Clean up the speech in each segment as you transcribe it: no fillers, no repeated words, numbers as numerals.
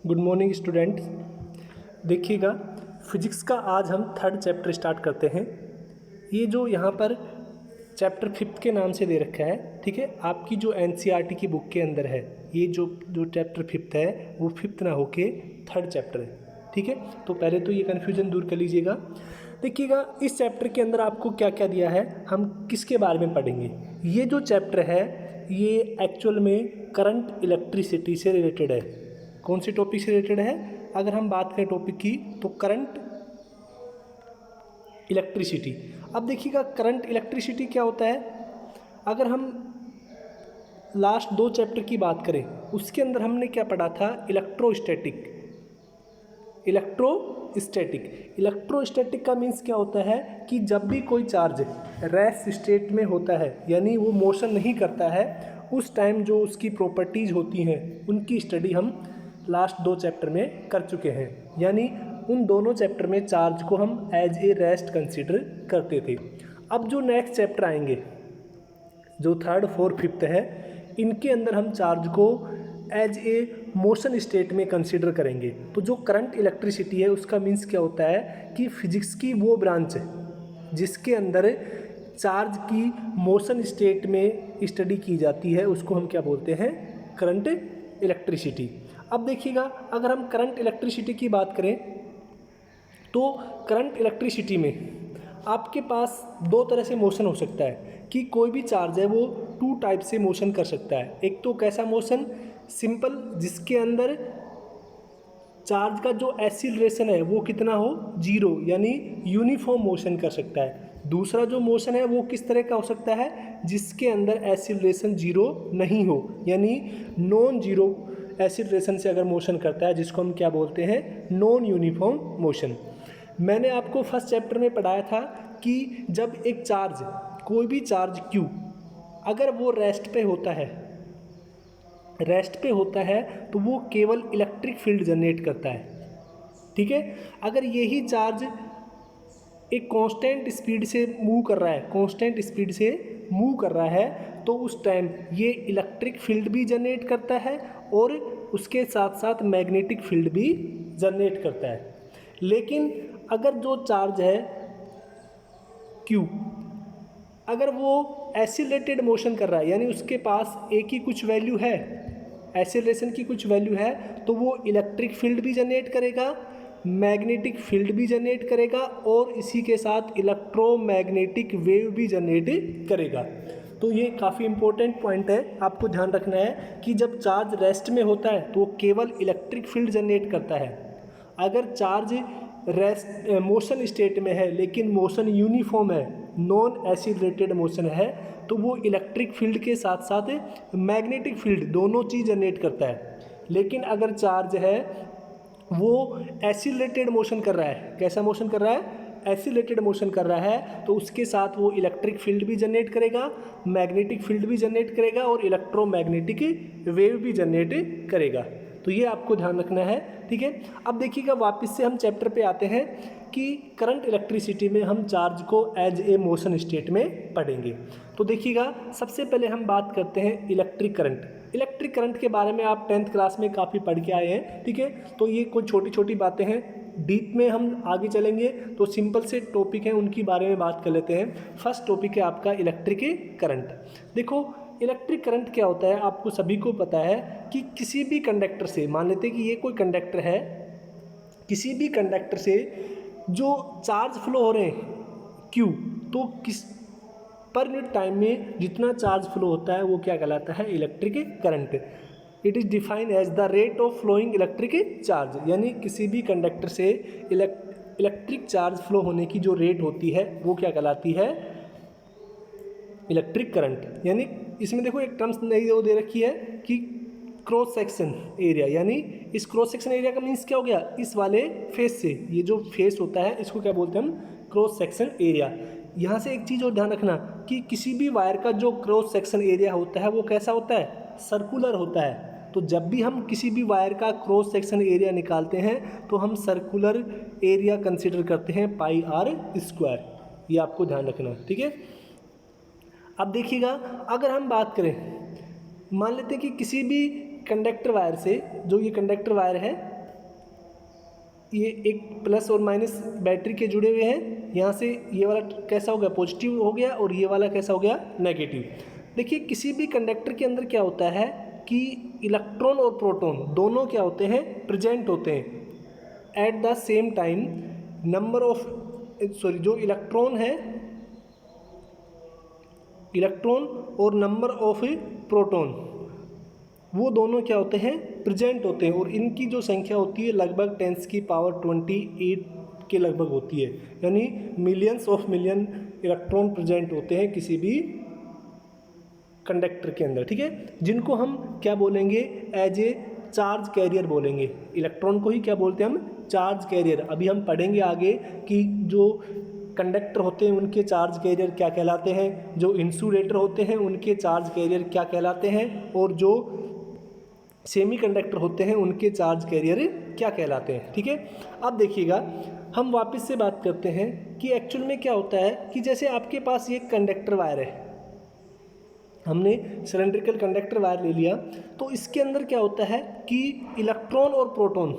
Good morning students. देखिएगा, physics का आज हम थर्ड चैप्टर स्टार्ट करते हैं। ये जो यहाँ पर चैप्टर फिफ्थ के नाम से दे रखा है, ठीक है, आपकी जो एनसीईआरटी की बुक के अंदर है, ये जो चैप्टर फिफ्थ है वो फिफ्थ ना होके थर्ड चैप्टर है, ठीक है। तो पहले तो ये कन्फ्यूज़न दूर कर लीजिएगा। देखिएगा, इस चैप्टर के अंदर आपको क्या क्या दिया है, हम किसके बारे में पढ़ेंगे। ये जो चैप्टर है ये एक्चुअल में करंट इलेक्ट्रिसिटी से रिलेटेड है। कौन से टॉपिक से रिलेटेड है? अगर हम बात करें टॉपिक की तो करंट इलेक्ट्रिसिटी। अब देखिएगा, करंट इलेक्ट्रिसिटी क्या होता है। अगर हम लास्ट दो चैप्टर की बात करें उसके अंदर हमने क्या पढ़ा था, इलेक्ट्रोस्टैटिक का मीन्स क्या होता है कि जब भी कोई चार्ज रेस्ट स्टेट में होता है, यानी वो मोशन नहीं करता है, उस टाइम जो उसकी प्रॉपर्टीज़ होती हैं उनकी स्टडी हम लास्ट दो चैप्टर में कर चुके हैं। यानी उन दोनों चैप्टर में चार्ज को हम एज ए रेस्ट कंसीडर करते थे। अब जो नेक्स्ट चैप्टर आएंगे, जो थर्ड फोर्थ फिफ्थ है, इनके अंदर हम चार्ज को एज ए मोशन स्टेट में कंसीडर करेंगे। तो जो करंट इलेक्ट्रिसिटी है उसका मीन्स क्या होता है कि फिजिक्स की वो ब्रांच है जिसके अंदर चार्ज की मोशन स्टेट में स्टडी की जाती है, उसको हम क्या बोलते हैं, करंट इलेक्ट्रिसिटी। अब देखिएगा, अगर हम करंट इलेक्ट्रिसिटी की बात करें तो करंट इलेक्ट्रिसिटी में आपके पास दो तरह से मोशन हो सकता है कि कोई भी चार्ज है वो टू टाइप से मोशन कर सकता है। एक तो कैसा मोशन, सिंपल, जिसके अंदर चार्ज का जो एक्सीलरेशन है वो कितना हो, जीरो, यानी यूनिफॉर्म मोशन कर सकता है। दूसरा जो मोशन है वो किस तरह का हो सकता है, जिसके अंदर एक्सीलरेशन जीरो नहीं हो, यानी नॉन जीरो एक्सीलरेशन से अगर मोशन करता है, जिसको हम क्या बोलते हैं, नॉन यूनिफॉर्म मोशन। मैंने आपको फर्स्ट चैप्टर में पढ़ाया था कि जब एक चार्ज, कोई भी चार्ज Q अगर वो रेस्ट पे होता है तो वो केवल इलेक्ट्रिक फील्ड जनरेट करता है, ठीक है। अगर यही चार्ज एक कांस्टेंट स्पीड से मूव कर रहा है तो उस टाइम ये इलेक्ट्रिक फील्ड भी जनरेट करता है और उसके साथ साथ मैग्नेटिक फील्ड भी जनरेट करता है। लेकिन अगर जो चार्ज है Q, अगर वो एक्सीलरेटेड मोशन कर रहा है, यानी उसके पास एक ही कुछ वैल्यू है, एक्सीलरेशन की कुछ वैल्यू है, तो वो इलेक्ट्रिक फील्ड भी जनरेट करेगा, मैग्नेटिक फील्ड भी जनरेट करेगा और इसी के साथ इलेक्ट्रोमैग्नेटिक वेव भी जनरेट करेगा। तो ये काफ़ी इंपॉर्टेंट पॉइंट है, आपको ध्यान रखना है कि जब चार्ज रेस्ट में होता है तो वो केवल इलेक्ट्रिक फील्ड जनरेट करता है। अगर चार्ज रेस्ट मोशन स्टेट में है लेकिन मोशन यूनिफॉर्म है, नॉन एक्सीलरेटेड मोशन है, तो वो इलेक्ट्रिक फील्ड के साथ साथ मैग्नेटिक फील्ड दोनों चीज़ जनरेट करता है। लेकिन अगर चार्ज है वो एक्सीलरेटेड मोशन कर रहा है, कैसा मोशन कर रहा है, एक्सीलरेटेड मोशन कर रहा है, तो उसके साथ वो इलेक्ट्रिक फील्ड भी जनरेट करेगा, मैग्नेटिक फील्ड भी जनरेट करेगा और इलेक्ट्रोमैग्नेटिक वेव भी जनरेट करेगा। तो ये आपको ध्यान रखना है, ठीक है। अब देखिएगा, वापस से हम चैप्टर पे आते हैं कि करंट इलेक्ट्रिसिटी में हम चार्ज को एज ए मोशन स्टेट में पढ़ेंगे। तो देखिएगा, सबसे पहले हम बात करते हैं इलेक्ट्रिक करंट के बारे में आप 10th क्लास में काफ़ी पढ़ के आए हैं, ठीक है। तो ये कुछ छोटी छोटी बातें हैं, डीप में हम आगे चलेंगे तो सिंपल से टॉपिक हैं उनकी बारे में बात कर लेते हैं। फर्स्ट टॉपिक है आपका इलेक्ट्रिक करंट। देखो, इलेक्ट्रिक करंट क्या होता है, आपको सभी को पता है कि किसी भी कंडक्टर से, मान लेते हैं कि ये कोई कंडक्टर है, किसी भी कंडक्टर से जो चार्ज फ्लो हो रहे हैं Q, तो किस पर यूनिट टाइम में जितना चार्ज फ्लो होता है वो क्या कहलाता है, electric current. It is defined as the rate of flowing electric charge, यानी किसी भी कंडक्टर से इलेक्ट्रिक चार्ज फ्लो होने की जो रेट होती है वो क्या कहलाती है, इलेक्ट्रिक करंट। यानी इसमें देखो एक टर्म्स नई वो दे रखी है कि क्रॉस सेक्शन एरिया, यानी इस क्रॉस सेक्शन एरिया का मीन्स क्या हो गया, इस वाले फेस से, ये जो फेस होता है इसको क्या बोलते हैं हम, क्रॉस सेक्शन एरिया। यहाँ से एक चीज़ और ध्यान रखना कि किसी भी वायर का जो क्रॉस सेक्शन एरिया होता है वो कैसा होता है, सर्कुलर होता है। तो जब भी हम किसी भी वायर का क्रॉस सेक्शन एरिया निकालते हैं तो हम सर्कुलर एरिया कंसिडर करते हैं πr²। ये आपको ध्यान रखना, ठीक है। अब देखिएगा, अगर हम बात करें, मान लेते हैं कि किसी भी कंडक्टर वायर से, जो ये कंडक्टर वायर है, ये एक प्लस और माइनस बैटरी के जुड़े हुए हैं, यहाँ से ये वाला कैसा हो गया, पॉजिटिव हो गया, और ये वाला कैसा हो गया, नेगेटिव। देखिए किसी भी कंडक्टर के अंदर क्या होता है कि इलेक्ट्रॉन और प्रोटॉन दोनों क्या होते हैं, प्रेजेंट होते हैं at the same time. Number of जो इलेक्ट्रॉन है, इलेक्ट्रॉन और नंबर ऑफ प्रोटॉन, वो दोनों क्या होते हैं, प्रेजेंट होते हैं, और इनकी जो संख्या होती है लगभग 10⁻28 के लगभग होती है, यानी millions of million electron present होते हैं किसी भी कंडक्टर के अंदर, ठीक है, जिनको हम क्या बोलेंगे, एज ए चार्ज कैरियर बोलेंगे। इलेक्ट्रॉन को ही क्या बोलते हैं हम, चार्ज कैरियर। अभी हम पढ़ेंगे आगे कि जो कंडक्टर होते हैं उनके चार्ज कैरियर क्या कहलाते हैं, जो इंसुलेटर होते हैं उनके चार्ज कैरियर क्या कहलाते हैं, और जो सेमी कंडक्टर होते हैं उनके चार्ज कैरियर क्या कहलाते हैं, ठीक है। अब देखिएगा हम वापस से बात करते हैं कि एक्चुअल में क्या होता है कि जैसे आपके पास ये कंडक्टर वायर है, हमने सिलेंड्रिकल कंडक्टर वायर ले लिया, तो इसके अंदर क्या होता है कि इलेक्ट्रॉन और प्रोटॉन,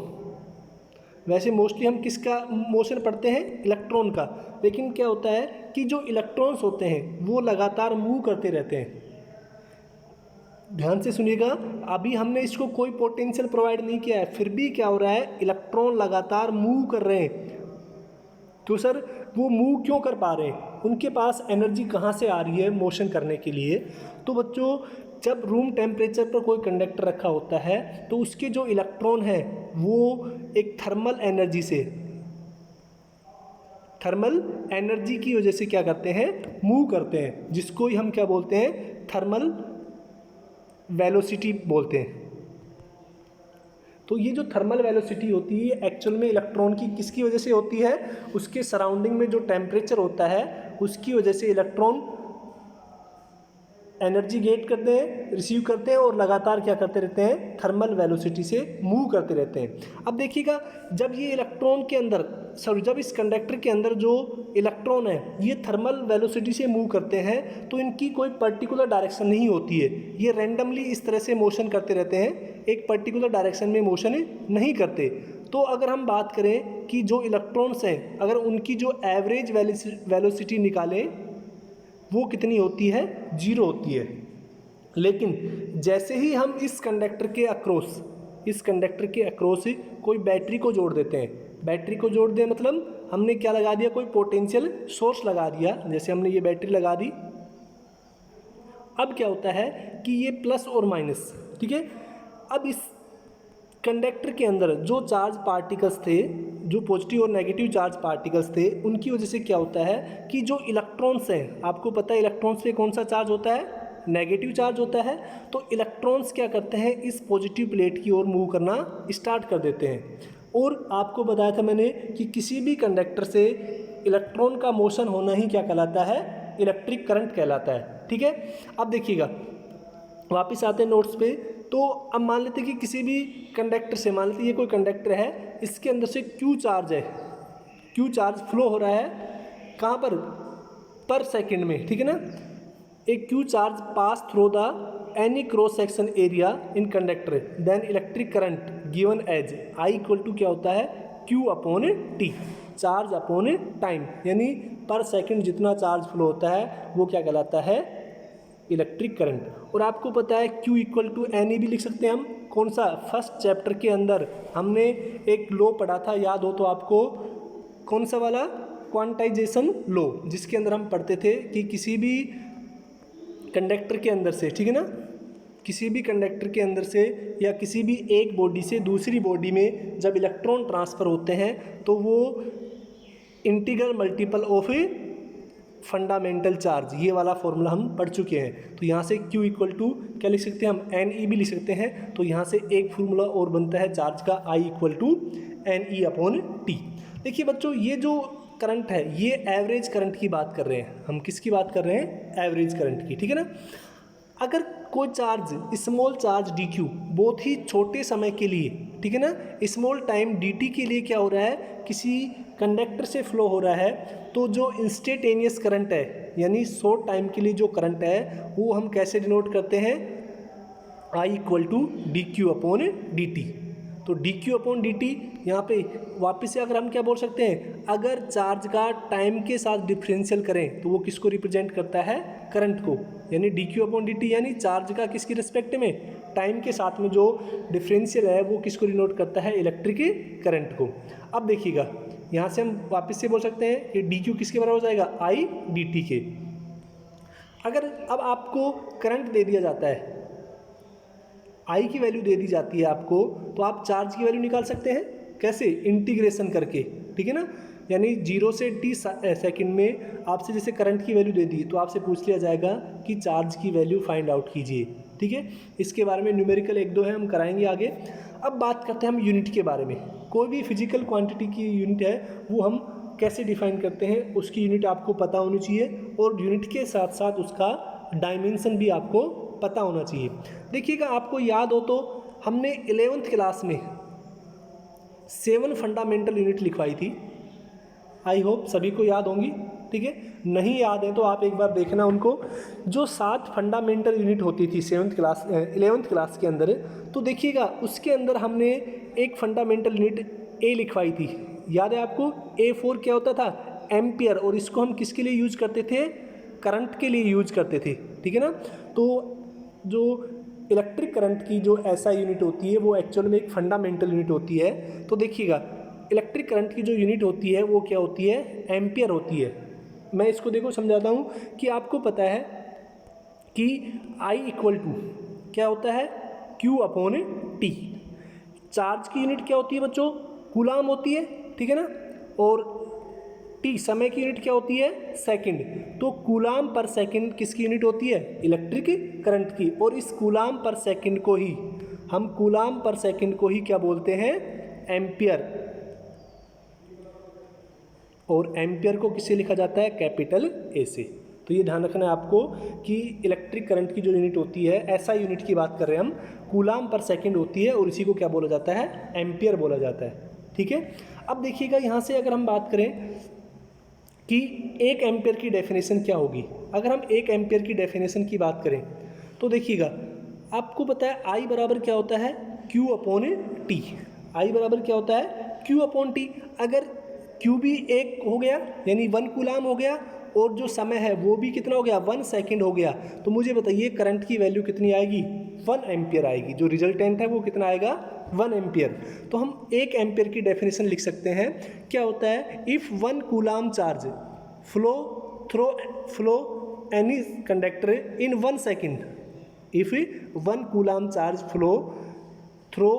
वैसे मोस्टली हम किसका मोशन पढ़ते हैं, इलेक्ट्रॉन का, लेकिन क्या होता है कि जो इलेक्ट्रॉन्स होते हैं वो लगातार मूव करते रहते हैं। ध्यान से सुनिएगा, अभी हमने इसको कोई पोटेंशियल प्रोवाइड नहीं किया है, फिर भी क्या हो रहा है, इलेक्ट्रॉन लगातार मूव कर रहे हैं। तो सर वो मूव क्यों कर पा रहे हैं, उनके पास एनर्जी कहाँ से आ रही है मोशन करने के लिए। तो बच्चों जब रूम टेम्परेचर पर कोई कंडक्टर रखा होता है तो उसके जो इलेक्ट्रॉन हैं वो एक थर्मल एनर्जी से, थर्मल एनर्जी की वजह से क्या करते हैं, मूव करते हैं, जिसको ही हम क्या बोलते हैं, थर्मल वेलोसिटी बोलते हैं। तो ये जो थर्मल वेलोसिटी होती है एक्चुअल में इलेक्ट्रॉन की किसकी वजह से होती है, उसके सराउंडिंग में जो टेम्परेचर होता है उसकी वजह से इलेक्ट्रॉन एनर्जी गेट करते हैं, रिसीव करते हैं, और लगातार क्या करते रहते हैं, थर्मल वेलोसिटी से मूव करते रहते हैं। अब देखिएगा जब ये इलेक्ट्रॉन के अंदर, जब इस कंडक्टर के अंदर जो इलेक्ट्रॉन है ये थर्मल वेलोसिटी से मूव करते हैं तो इनकी कोई पर्टिकुलर डायरेक्शन नहीं होती है, ये रैंडमली इस तरह से मोशन करते रहते हैं, एक पर्टिकुलर डायरेक्शन में मोशन नहीं करते। तो अगर हम बात करें कि जो इलेक्ट्रॉन्स हैं अगर उनकी जो एवरेज वेलोसिटी निकालें वो कितनी होती है, 0 होती है। लेकिन जैसे ही हम इस कंडक्टर के अक्रॉस कोई बैटरी को जोड़ देते हैं, बैटरी को जोड़ दें मतलब हमने क्या लगा दिया, कोई पोटेंशियल सोर्स लगा दिया, जैसे हमने ये बैटरी लगा दी। अब क्या होता है कि ये प्लस और माइनस, ठीक है, अब इस कंडक्टर के अंदर जो चार्ज पार्टिकल्स थे, जो पॉजिटिव और नेगेटिव चार्ज पार्टिकल्स थे, उनकी वजह से क्या होता है कि जो इलेक्ट्रॉन्स हैं, आपको पता है इलेक्ट्रॉन्स पे कौन सा चार्ज होता है, नेगेटिव चार्ज होता है। तो इलेक्ट्रॉन्स क्या करते हैं, इस पॉजिटिव प्लेट की ओर मूव करना स्टार्ट कर देते हैं। और आपको बताया था मैंने कि किसी भी कंडक्टर से इलेक्ट्रॉन का मोशन होना ही क्या कहलाता है, इलेक्ट्रिक करंट कहलाता है, ठीक है। अब देखिएगा वापस आते हैं नोट्स पे। तो अब मान लेते हैं कि किसी भी कंडक्टर से, मान लेते हैं ये कोई कंडक्टर है, इसके अंदर से क्यू चार्ज है, क्यू चार्ज फ्लो हो रहा है कहाँ पर सेकंड में, ठीक है ना। एक Q charge pass through the any cross section area in conductor, then electric current given as I equal to क्या होता है, Q upon T, charge upon time, यानी पर सेकंड जितना चार्ज फ्लो होता है वो क्या कहलाता है, इलेक्ट्रिक करंट। और आपको पता है Q इक्वल टू NE भी लिख सकते हैं हम, कौन सा, फर्स्ट चैप्टर के अंदर हमने एक लॉ पढ़ा था, याद हो तो आपको, कौन सा वाला, क्वांटाइजेशन लॉ, जिसके अंदर हम पढ़ते थे कि किसी भी कंडक्टर के अंदर से, ठीक है ना, किसी भी कंडक्टर के अंदर से या किसी भी एक बॉडी से दूसरी बॉडी में जब इलेक्ट्रॉन ट्रांसफ़र होते हैं तो वो integral multiple of fundamental charge, ये वाला फॉर्मूला हम पढ़ चुके हैं। तो यहाँ से Q इक्वल टू क्या लिख सकते हैं हम, NE भी लिख सकते हैं। तो यहाँ से एक फॉर्मूला और बनता है चार्ज का, I equal to NE upon T। देखिए बच्चों ये जो करंट है ये एवरेज करंट की बात कर रहे हैं हम, किसकी बात कर रहे हैं, एवरेज करंट की, ठीक है ना। अगर कोई चार्ज, स्मॉल चार्ज dq बहुत ही छोटे समय के लिए, ठीक है ना, स्मॉल टाइम dt के लिए क्या हो रहा है, किसी कंडक्टर से फ्लो हो रहा है, तो जो इंस्टेंटेनियस करंट है यानी शॉर्ट टाइम के लिए जो करंट है वो हम कैसे डिनोट करते हैं, I equal to D Q upon D T. तो dq/dt यहाँ पे वापस से अगर हम क्या बोल सकते हैं, अगर चार्ज का टाइम के साथ डिफरेंशियल करें तो वो किसको रिप्रेजेंट करता है, करंट को। यानी dq/dt यानी चार्ज का किसकी रिस्पेक्ट में, टाइम के साथ में जो डिफरेंशियल है वो किसको डिनोट करता है, इलेक्ट्रिक करंट को। अब देखिएगा यहाँ से हम वापस से बोल सकते हैं कि dq किसके बराबर हो जाएगा, I dt के। अगर अब आपको करंट दे दिया जाता है, I की वैल्यू दे दी जाती है आपको, तो आप चार्ज की वैल्यू निकाल सकते हैं। कैसे, इंटीग्रेशन करके, ठीक है ना। यानी 0 से t सेकंड में आपसे जैसे करंट की वैल्यू दे दी तो आपसे पूछ लिया जाएगा कि चार्ज की वैल्यू फाइंड आउट कीजिए, ठीक है। इसके बारे में न्यूमेरिकल 1-2 है, हम कराएंगे आगे। अब बात करते हैं हम यूनिट के बारे में। कोई भी फिजिकल क्वांटिटी की यूनिट है वो हम कैसे डिफाइन करते हैं, उसकी यूनिट आपको पता होनी चाहिए और यूनिट के साथ साथ उसका डायमेंशन भी आपको पता होना चाहिए। देखिएगा आपको याद हो तो हमने 11th क्लास में 7 फंडामेंटल यूनिट लिखवाई थी। आई होप सभी को याद होंगी, ठीक है। नहीं याद है तो आप एक बार देखना उनको। जो 7 फंडामेंटल यूनिट होती थी 11th क्लास के अंदर, तो देखिएगा उसके अंदर हमने एक फंडामेंटल यूनिट ए लिखवाई थी। याद है आपको, A4 क्या होता था, एम्पियर, और इसको हम किसके लिए यूज करते थे, करंट के लिए यूज करते थे, ठीक है ना। तो जो इलेक्ट्रिक करंट की जो SI यूनिट होती है वो एक्चुअल में एक फंडामेंटल यूनिट होती है। तो देखिएगा इलेक्ट्रिक करंट की जो यूनिट होती है वो क्या होती है, एम्पियर होती है। मैं इसको देखो समझाता हूँ कि आपको पता है कि I = क्या होता है, Q/T। चार्ज की यूनिट क्या होती है बच्चों, कूलाम होती है, ठीक है ना। और T समय की यूनिट क्या होती है, सेकंड। तो कूलाम पर सेकंड किसकी यूनिट होती है, इलेक्ट्रिक करंट की। और इस कूलाम पर सेकंड को ही हम क्या बोलते हैं, एम्पियर। और एम्पियर को किससे लिखा जाता है, कैपिटल A से। तो ये ध्यान रखना है आपको कि इलेक्ट्रिक करंट की जो यूनिट होती है, SI यूनिट की बात कर रहे हैं हम, कूलाम पर सेकंड होती है और इसी को क्या बोला जाता है, एम्पियर बोला जाता है, ठीक है। अब देखिएगा यहाँ से अगर हम बात करें कि 1 एम्पियर की डेफिनेशन क्या होगी। अगर हम 1 एम्पियर की डेफिनेशन की बात करें तो देखिएगा आपको पता है I बराबर क्या होता है, Q/T। I बराबर क्या होता है, Q/T। अगर Q भी 1 हो गया यानी 1 कूलाम हो गया और जो समय है वो भी कितना हो गया, 1 सेकंड हो गया, तो मुझे बताइए करंट की वैल्यू कितनी आएगी, 1 एम्पियर आएगी। जो रिजल्टेंट है वो कितना आएगा, 1 एम्पियर। तो हम 1 एम्पियर की डेफिनेशन लिख सकते हैं। क्या होता है, if 1 coulomb charge flow any conductor in 1 second, if 1 coulomb charge through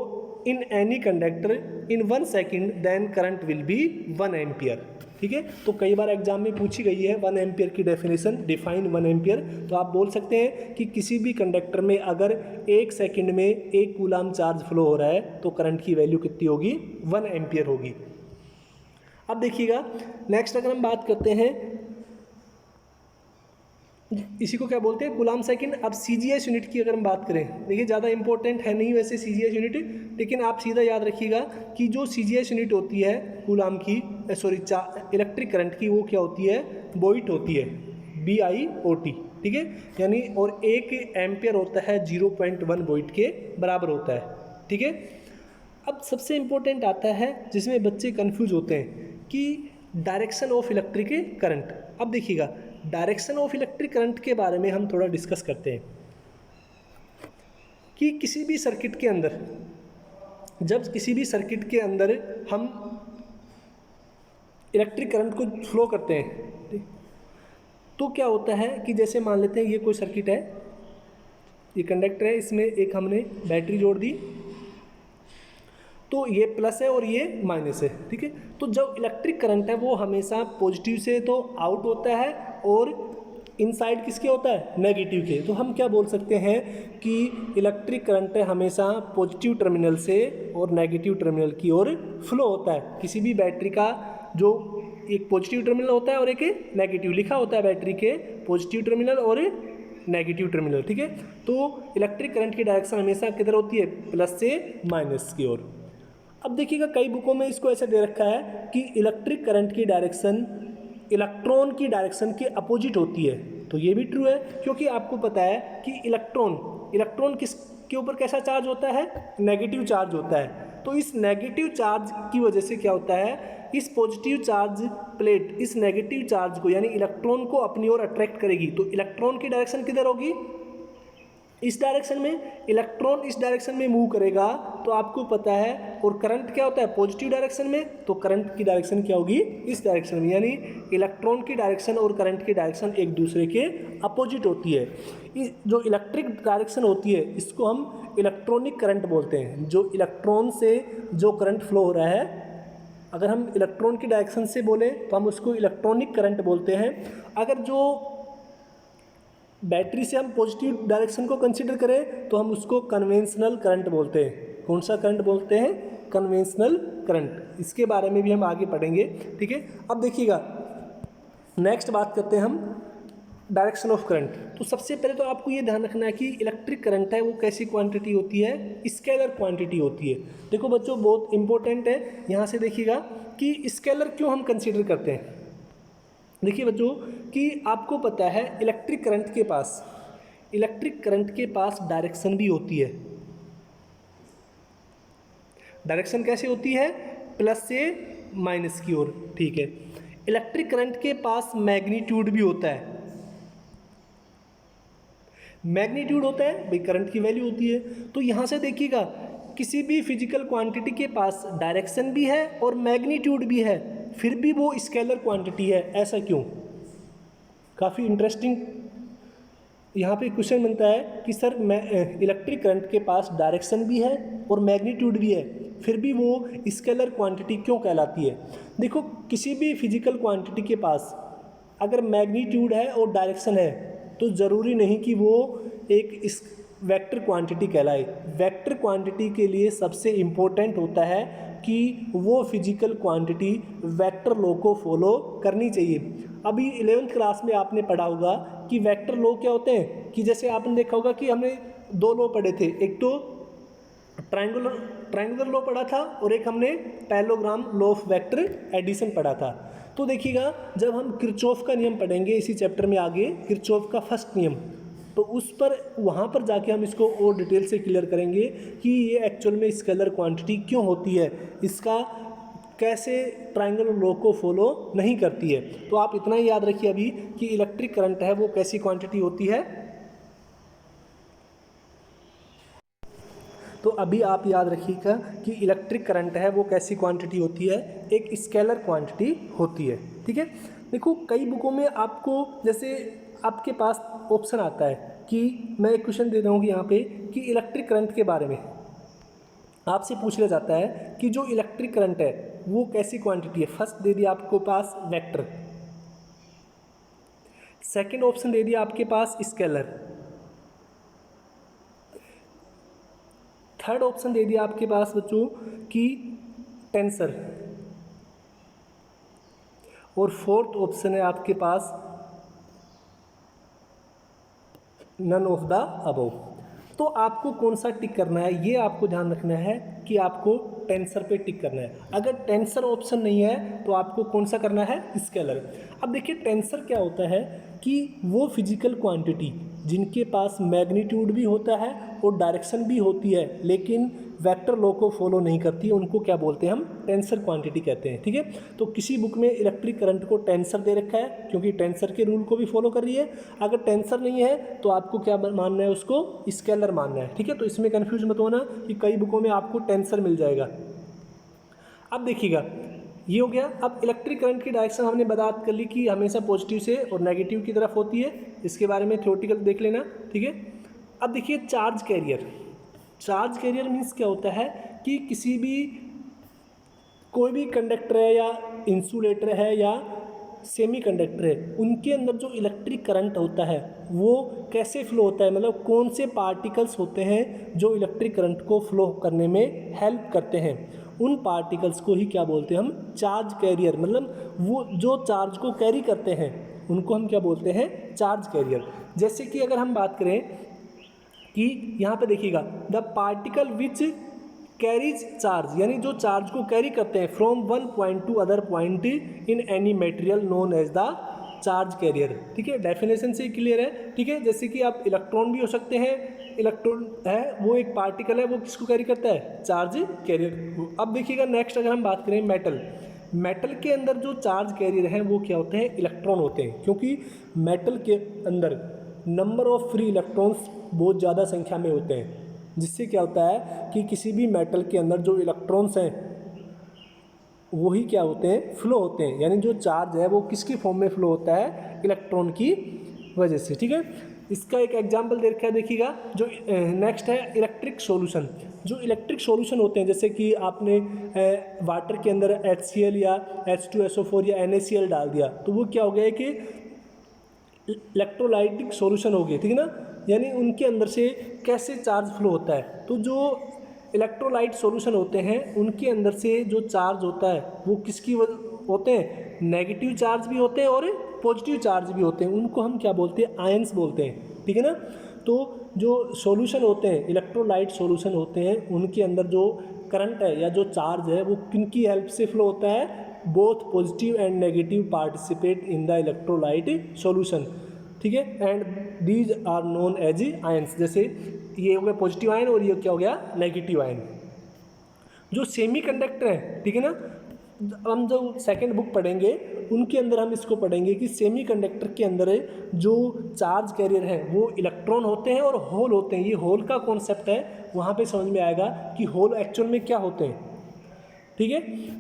in any conductor in 1 second then current will be 1 ampere, ठीक है। तो कई बार एग्जाम में पूछी गई है 1 एम्पियर की डेफिनेशन, डिफाइन 1 एम्पियर। तो आप बोल सकते हैं कि किसी भी कंडक्टर में अगर 1 सेकंड में 1 कूलाम चार्ज फ्लो हो रहा है तो करंट की वैल्यू कितनी होगी, 1 एम्पियर होगी। अब देखिएगा नेक्स्ट अगर हम बात करते हैं, इसी को क्या बोलते हैं, कूलाम सेकंड। अब CGS यूनिट की अगर हम बात करें, देखिए ज़्यादा इंपॉर्टेंट है नहीं वैसे CGS यूनिट, लेकिन आप सीधा याद रखिएगा कि जो CGS यूनिट होती है कूलाम की, इलेक्ट्रिक करंट की, वो क्या होती है, वोल्ट होती है, BIOT, ठीक है। यानी और 1 एम्पियर होता है 0.1 वोल्ट के बराबर होता है, ठीक है। अब सबसे इम्पोर्टेंट आता है जिसमें बच्चे कंफ्यूज होते हैं कि डायरेक्शन ऑफ इलेक्ट्रिक करंट। अब देखिएगा डायरेक्शन ऑफ इलेक्ट्रिक करंट के बारे में हम थोड़ा डिस्कस करते हैं कि किसी भी सर्किट के अंदर, जब किसी भी सर्किट के अंदर हम इलेक्ट्रिक करंट को फ्लो करते हैं तो क्या होता है कि जैसे मान लेते हैं ये कोई सर्किट है, ये कंडक्टर है, इसमें एक हमने बैटरी जोड़ दी, तो ये प्लस है और ये माइनस है, ठीक है। तो जब इलेक्ट्रिक करंट है वो हमेशा पॉजिटिव से तो आउट होता है और इनसाइड किसके होता है, नेगेटिव के। तो हम क्या बोल सकते हैं कि इलेक्ट्रिक करंट हमेशा पॉजिटिव टर्मिनल से और नेगेटिव टर्मिनल की ओर फ्लो होता है। किसी भी बैटरी का जो एक पॉजिटिव टर्मिनल होता है और एक नेगेटिव, लिखा होता है बैटरी के पॉजिटिव टर्मिनल और नेगेटिव टर्मिनल, ठीक है। तो इलेक्ट्रिक करंट की डायरेक्शन हमेशा किधर होती है, प्लस से माइनस की ओर। अब देखिएगा कई बुकों में इसको ऐसे दे रखा है कि इलेक्ट्रिक करंट की डायरेक्शन इलेक्ट्रॉन की डायरेक्शन के अपोजिट होती है। तो ये भी ट्रू है, क्योंकि आपको पता है कि इलेक्ट्रॉन किसके ऊपर कैसा चार्ज होता है, नेगेटिव चार्ज होता है। तो इस नेगेटिव चार्ज की वजह से क्या होता है, इस पॉजिटिव चार्ज प्लेट इस नेगेटिव चार्ज को यानी इलेक्ट्रॉन को अपनी ओर अट्रैक्ट करेगी। तो इलेक्ट्रॉन की डायरेक्शन किधर होगी, इस डायरेक्शन में। इलेक्ट्रॉन इस डायरेक्शन में मूव करेगा तो आपको पता है, और करंट क्या होता है पॉजिटिव डायरेक्शन में, तो करंट की डायरेक्शन क्या होगी, इस डायरेक्शन में। यानी इलेक्ट्रॉन की डायरेक्शन और करंट की डायरेक्शन एक दूसरे के अपोजिट होती है। जो इलेक्ट्रिक डायरेक्शन होती है इसको हम इलेक्ट्रॉनिक करंट बोलते हैं। जो इलेक्ट्रॉन से जो करंट फ्लो हो रहा है, अगर हम इलेक्ट्रॉन की डायरेक्शन से बोले तो हम उसको इलेक्ट्रॉनिक करंट बोलते हैं। अगर जो बैटरी से हम पॉजिटिव डायरेक्शन को कंसीडर करें तो हम उसको कन्वेंशनल करंट बोलते हैं। कौन सा करंट बोलते हैं, कन्वेंशनल करंट। इसके बारे में भी हम आगे पढ़ेंगे, ठीक है। अब देखिएगा, नेक्स्ट बात करते हैं हम डायरेक्शन ऑफ करंट। तो सबसे पहले तो आपको ये ध्यान रखना है कि इलेक्ट्रिक करंट है वो कैसी क्वांटिटी होती है, स्केलर क्वांटिटी होती है। देखो बच्चों बहुत इंपॉर्टेंट है, यहाँ से देखिएगा कि स्केलर क्यों हम कंसीडर करते हैं। देखिए बच्चों कि आपको पता है इलेक्ट्रिक करंट के पास डायरेक्शन भी होती है। डायरेक्शन कैसे होती है, प्लस से माइनस की ओर, ठीक है। इलेक्ट्रिक करंट के पास मैग्नीट्यूड भी होता है। मैग्नीट्यूड होता है भाई, करंट की वैल्यू होती है। तो यहाँ से देखिएगा किसी भी फिजिकल क्वांटिटी के पास डायरेक्शन भी है और मैग्नीट्यूड भी है, फिर भी वो स्केलर क्वांटिटी है। ऐसा क्यों, काफ़ी इंटरेस्टिंग यहाँ पे क्वेश्चन बनता है कि सर इलेक्ट्रिक करंट के पास डायरेक्शन भी है और मैग्नीट्यूड भी है, फिर भी वो स्केलर क्वांटिटी क्यों कहलाती है। देखो किसी भी फिजिकल क्वांटिटी के पास अगर मैग्नीट्यूड है और डायरेक्शन है तो ज़रूरी नहीं कि वो एक वेक्टर क्वांटिटी कहलाए। वेक्टर क्वांटिटी के लिए सबसे इम्पोर्टेंट होता है कि वो फिजिकल क्वांटिटी वेक्टर लॉ को फॉलो करनी चाहिए। अभी 11th क्लास में आपने पढ़ा होगा कि वेक्टर लॉ क्या होते हैं, कि जैसे आपने देखा होगा कि हमने 2 लॉ पढ़े थे, एक तो ट्रायंगुलर लॉ पढ़ा था और एक हमने parallelogram law of vector addition पढ़ा था। तो देखिएगा जब हम किरचॉफ का नियम पढ़ेंगे इसी चैप्टर में आगे, किरचॉफ का फर्स्ट नियम, तो उस पर वहाँ पर जाके हम इसको और डिटेल से क्लियर करेंगे कि ये एक्चुअल में स्केलर क्वांटिटी क्यों होती है, इसका कैसे ट्रायंगुलर लॉ को फॉलो नहीं करती है। तो आप इतना ही याद रखिए अभी कि इलेक्ट्रिक करंट है वो कैसी क्वांटिटी होती है। तो अभी आप याद रखिएगा कि इलेक्ट्रिक करंट है वो कैसी क्वांटिटी होती है, एक स्केलर क्वांटिटी होती है, ठीक है। देखो कई बुकों में आपको जैसे आपके पास ऑप्शन आता है कि मैं एक क्वेश्चन दे रहा हूँ यहाँ पे कि इलेक्ट्रिक करंट के बारे में आपसे पूछ लिया जाता है कि जो इलेक्ट्रिक करंट है वो कैसी क्वांटिटी है। फर्स्ट दे दिया आपको पास वेक्टर, सेकंड ऑप्शन दे दिया आपके पास स्केलर, थर्ड ऑप्शन दे दिया आपके पास बच्चों कि टेंसर, और फोर्थ ऑप्शन है आपके पास नन ऑफ द अबव। तो आपको कौन सा टिक करना है, ये आपको ध्यान रखना है कि आपको टेंसर पे टिक करना है। अगर टेंसर ऑप्शन नहीं है तो आपको कौन सा करना है, स्केलर। अब देखिए टेंसर क्या होता है कि वो फिजिकल क्वांटिटी जिनके पास मैग्नीट्यूड भी होता है और डायरेक्शन भी होती है लेकिन वेक्टर लॉ को फॉलो नहीं करती, उनको क्या बोलते हैं, हम टेंसर क्वांटिटी कहते हैं, ठीक है। तो किसी बुक में इलेक्ट्रिक करंट को टेंसर दे रखा है क्योंकि टेंसर के रूल को भी फॉलो कर रही है। अगर टेंसर नहीं है तो आपको क्या मानना है, उसको स्केलर मानना है, ठीक है। तो इसमें कन्फ्यूज मत होना कि कई बुकों में आपको टेंसर मिल जाएगा। अब देखिएगा ये हो गया। अब इलेक्ट्रिक करंट की डायरेक्शन हमने बात कर ली कि हमेशा पॉजिटिव से और नेगेटिव की तरफ होती है, इसके बारे में थ्योरेटिकल देख लेना, ठीक है। अब देखिए charge carrier. Charge carrier means क्या होता है कि किसी भी कोई भी कंडक्टर है या इंसुलेटर है या सेमी कंडक्टर है, उनके अंदर जो इलेक्ट्रिक करंट होता है वो कैसे फ्लो होता है, मतलब कौन से पार्टिकल्स होते हैं जो इलेक्ट्रिक करंट को फ्लो करने में हेल्प करते हैं, उन पार्टिकल्स को ही क्या बोलते हैं हम, चार्ज कैरियर। मतलब वो जो चार्ज को कैरी करते हैं उनको हम क्या बोलते हैं, चार्ज कैरियर। जैसे कि अगर हम बात करें कि यहाँ पे देखिएगा the particle which carries charge, यानी जो चार्ज को कैरी करते हैं from one point to other point in any material known as the charge carrier, ठीक है। डेफिनेशन से क्लियर है, ठीक है। जैसे कि आप इलेक्ट्रॉन भी हो सकते हैं इलेक्ट्रॉन है वो एक पार्टिकल है, वो किसको कैरी करता है? Charge carrier. अब देखिएगा नेक्स्ट अगर हम बात करें मेटल के अंदर जो चार्ज कैरियर हैं वो क्या होते हैं? इलेक्ट्रॉन होते हैं, क्योंकि मेटल के अंदर नंबर ऑफ फ्री इलेक्ट्रॉन्स बहुत ज़्यादा संख्या में होते हैं, जिससे क्या होता है कि किसी भी मेटल के अंदर जो इलेक्ट्रॉन्स हैं वही क्या होते हैं? फ्लो होते हैं। यानी जो चार्ज है वो किसकी फॉर्म में फ्लो होता है? इलेक्ट्रॉन की वजह से। ठीक है, इसका एक एग्जांपल देखिएगा। जो नेक्स्ट है इलेक्ट्रिक सॉल्यूशन। जो इलेक्ट्रिक सॉल्यूशन होते हैं, जैसे कि आपने वाटर के अंदर HCl या H2SO4 या NaCl डाल दिया, तो वो क्या हो गया है कि इलेक्ट्रोलाइटिक सॉल्यूशन हो गए, ठीक है ना। यानी उनके अंदर से कैसे चार्ज फ्लो होता है, तो जो इलेक्ट्रोलाइट सॉल्यूशन होते हैं उनके अंदर से जो चार्ज होता है वो किसकी होते हैं? नेगेटिव चार्ज भी होते हैं और पॉजिटिव चार्ज भी होते हैं। उनको हम क्या बोलते हैं? आयंस बोलते हैं, ठीक है ना। तो जो सॉल्यूशन होते हैं, इलेक्ट्रोलाइट सॉल्यूशन होते हैं, उनके अंदर जो करंट है या जो चार्ज है वो किनकी हेल्प से फ्लो होता है? Both positive and negative participate in the electrolyte solution, ठीक है। And these are known as ions. जैसे ये हो गया पॉजिटिव आयन और ये क्या हो गया? Negative ion. जो सेमी कंडक्टर है, ठीक है ना, हम जो सेकंड बुक पढ़ेंगे उनके अंदर हम इसको पढ़ेंगे कि सेमी कंडक्टर के अंदर जो चार्ज कैरियर है वो इलेक्ट्रॉन होते हैं और होल होते हैं। ये होल का कॉन्सेप्ट है, वहाँ पे समझ में आएगा कि होल एक्चुअल में क्या होते हैं, ठीक है।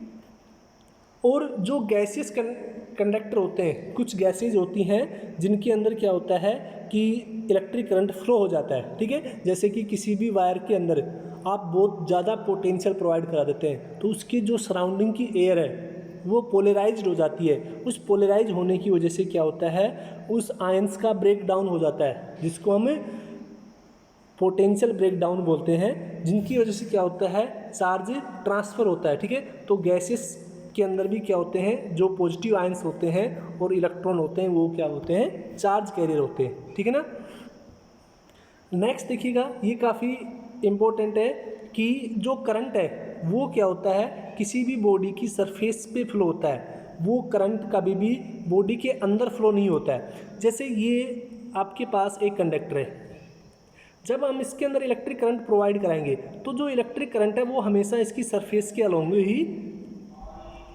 और जो गैसियस कंडक्टर होते हैं, कुछ गैसेज होती हैं जिनके अंदर क्या होता है कि इलेक्ट्रिक करंट फ्लो हो जाता है, ठीक है। जैसे कि किसी भी वायर के अंदर आप बहुत ज़्यादा पोटेंशियल प्रोवाइड करा देते हैं तो उसकी जो सराउंडिंग की एयर है वो पोलराइज्ड हो जाती है। उस पोलराइज होने की वजह से क्या होता है? उस आयंस का ब्रेक डाउन हो जाता है, जिसको हम पोटेंशियल ब्रेक डाउन बोलते हैं, जिनकी वजह से क्या होता है? चार्ज ट्रांसफ़र होता है, ठीक है। तो गैसेस के अंदर भी क्या होते हैं? जो पॉजिटिव आयंस होते हैं और इलेक्ट्रॉन होते हैं वो क्या होते हैं? चार्ज कैरियर होते हैं, ठीक है ना। नेक्स्ट देखिएगा, ये काफ़ी इम्पोर्टेंट है कि जो करंट है वो क्या होता है? किसी भी बॉडी की सरफेस पे फ्लो होता है। वो करंट कभी भी बॉडी के अंदर फ्लो नहीं होता है। जैसे ये आपके पास एक कंडक्टर है, जब हम इसके अंदर इलेक्ट्रिक करंट प्रोवाइड कराएंगे तो जो इलेक्ट्रिक करंट है वो हमेशा इसकी सरफेस के अलोंग ही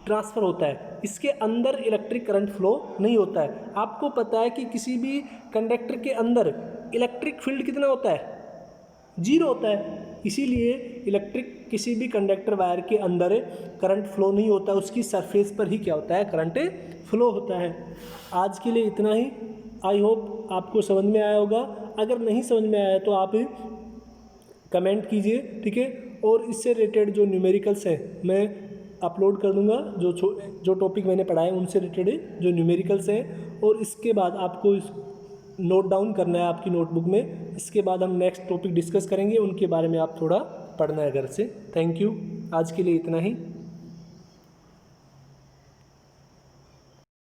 ट्रांसफ़र होता है, इसके अंदर इलेक्ट्रिक करंट फ्लो नहीं होता है। आपको पता है कि किसी भी कंडक्टर के अंदर इलेक्ट्रिक फील्ड कितना होता है? 0 होता है। इसीलिए इलेक्ट्रिक किसी भी कंडक्टर वायर के अंदर करंट फ्लो नहीं होता, उसकी सरफेस पर ही क्या होता है? करंट फ्लो होता है। आज के लिए इतना ही। आई होप आपको समझ में आया होगा। अगर नहीं समझ में आया तो आप कमेंट कीजिए, ठीक है। और इससे रिलेटेड जो न्यूमेरिकल्स हैं मैं अपलोड कर दूंगा, जो टॉपिक मैंने पढ़ाए उनसे रिलेटेड जो न्यूमेरिकल्स हैं, और इसके बाद आपको नोट डाउन करना है आपकी नोटबुक में। इसके बाद हम नेक्स्ट टॉपिक डिस्कस करेंगे, उनके बारे में आप थोड़ा पढ़ना है घर से। थैंक यू, आज के लिए इतना ही।